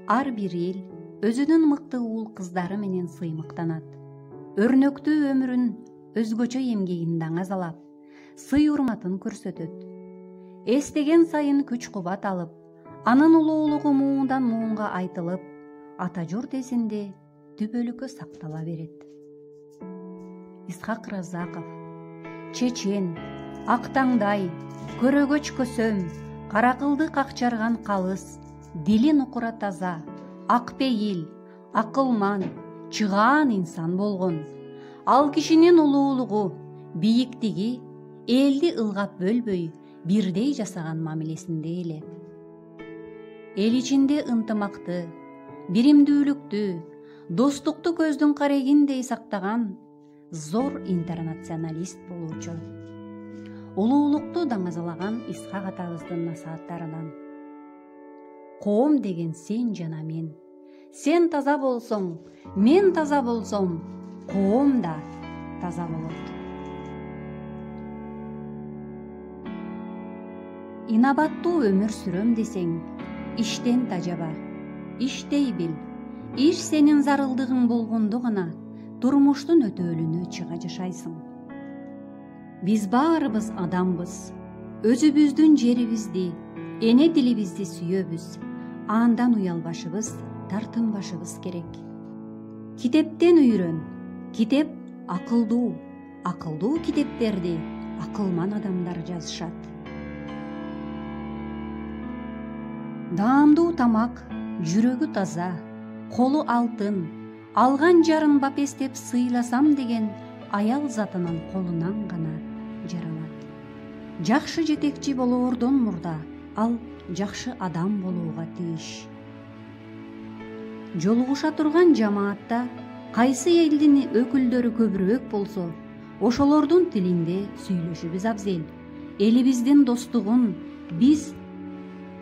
Ар бир эл өзүнүн мыкты уул кыздары менен сыймыктанат. Өрнөктүү өмүрүн өзгөчө эмгегин даңазалап, сый урматын көрсөтөт. Эстеген сайын күч кубат алып, анын улуулугу муундан муунга айтылып, ата журт эсинде түбөлүккө сактала берет. Исхак Разаков. Чечен, ак таңдай, көрөгөч көсөм, каракылды какчарган калыс, дили нукура таза, ак пейил, акылман, чыгаан инсан болгон. Ал кишинин улуулугу, бийиктиги элди ылгап бөлбөй, бирдей жасаган мамилесинде эле. Эл ичинде ынтымакты, биримдүүлүктү, достукту көздүн карегиндей сактаган зор интернационалист болуучу. Улуулукту даңазалаган Исхак атабыздын насааттарынан: коом деген сен жана мен. Сен таза болсоң, мен таза болсом, коом да таза болот. Инабаттуу өмүр сүрөм десең, иштен тажаба, иштей бил. Иш сенин зарылдыгың болгондо гана турмуштун өтөөлүнө чыга жашайсың. Биз баарыбыз адамбыз. Өзүбүздүн жерибизди, эне тилибизди сүйөбүз. Андан уялбашыбыз, тартынбашыбыз керек. Китептен үйрөн. Китеп акылдуу. Акылдуу китептерди акылман адамдар жазышат. Даамдуу тамак, жүрөгү таза, колу алтын, алган жарын бапестеп сыйласам деген аял затынын колунан гана жаралат. Жакшы жетекчи болоордон мурда ал жакшы адам болууга тийиш. Жолугуша турган жамаатта кайсы элдин өкүлдөрү көбүрөөк болсо, ошолордун тилинде сүйлөшүбүз абзел. Элибиздин достугун биз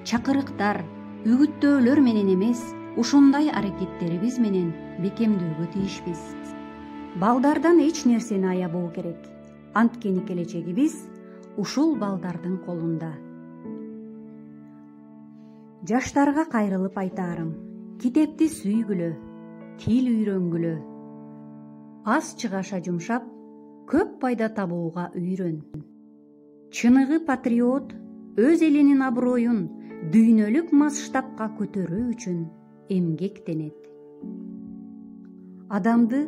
чакырыктар, үгүттөөлөр менен эмес, ушундай аракеттерибиз менен бекемдөөгө тийишпиз. Балдардан эч нерсени аябоо керек. Анткени келечегибиз ушул балдардын колунда. Жаштарга кайрылып айтаарым: китепти сүйгүлө, тил үйрөнгүлө. Аз чыгаша жумшап, көп пайда табууга үйрөн. Чыныгы патриот өз элинин аброюн дүйнөлүк масштабка көтөрүү үчүн эмгектенет. Адамды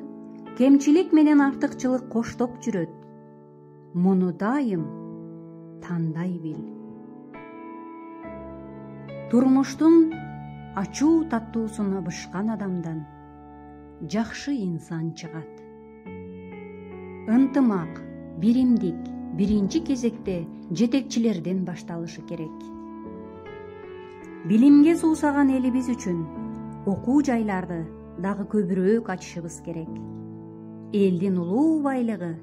кемчилик менен артыкчылык коштоп жүрөт. Муну дайым тандай бил. Турмуштун ачуу таттуусуна бышкан адамдан жакшы инсан чыгат. Ынтымак, биримдик биринчи кезекте жетекчилерден башталышы керек. Билимге суусаган элибиз үчүн окуу жайларды дагы көбүрөөк ачышыбыз керек. Элдин улуу байлыгы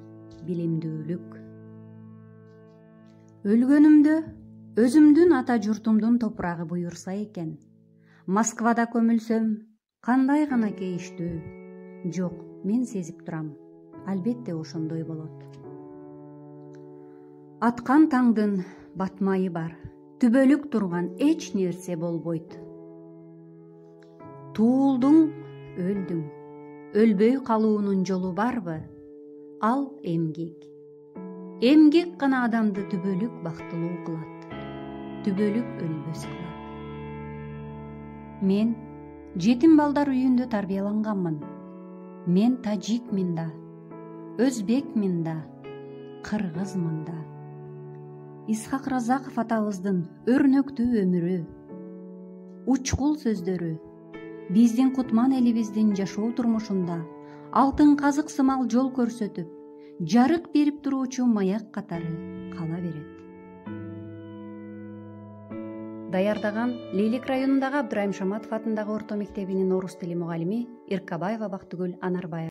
билимдүүлүк. Өлгөнүмдө өзүмдүн ата журтумдун топурагы буюрса экен, Москвада көмүлсөм кандай гана кейиштүү. Жок, мен сезип турам, албетте ошондой болот. Аткан таңдын батмайы бар, түбөлүк турган эч нерсе болбойт. Туулдуң, өлдүң, өлбөй калуунун жолу барбы? Ал эмгек. Эмгек гана адамды түбөлүк бактылуу кылат, түбөлүк өлбөс кылат. Мен жетим балдар үйүндө тарбияланганмын. Мен тажикмин да, өзбекмин да, кыргызмын да. Исхак Разаков атабыздын өрнөктүү өмүрү, учкул сөздөрү биздин кутман элибиздин жашоо турмушунда алтын казык сымал жол көрсөтүп, жарык берип туруучу маяк катары кала берет. Даярдаган Лейлик районундагы Абдырайым Шаматов атындагы орто мектебинин орус тили мугалими Иркабаева Бактыгүл Анарбаева.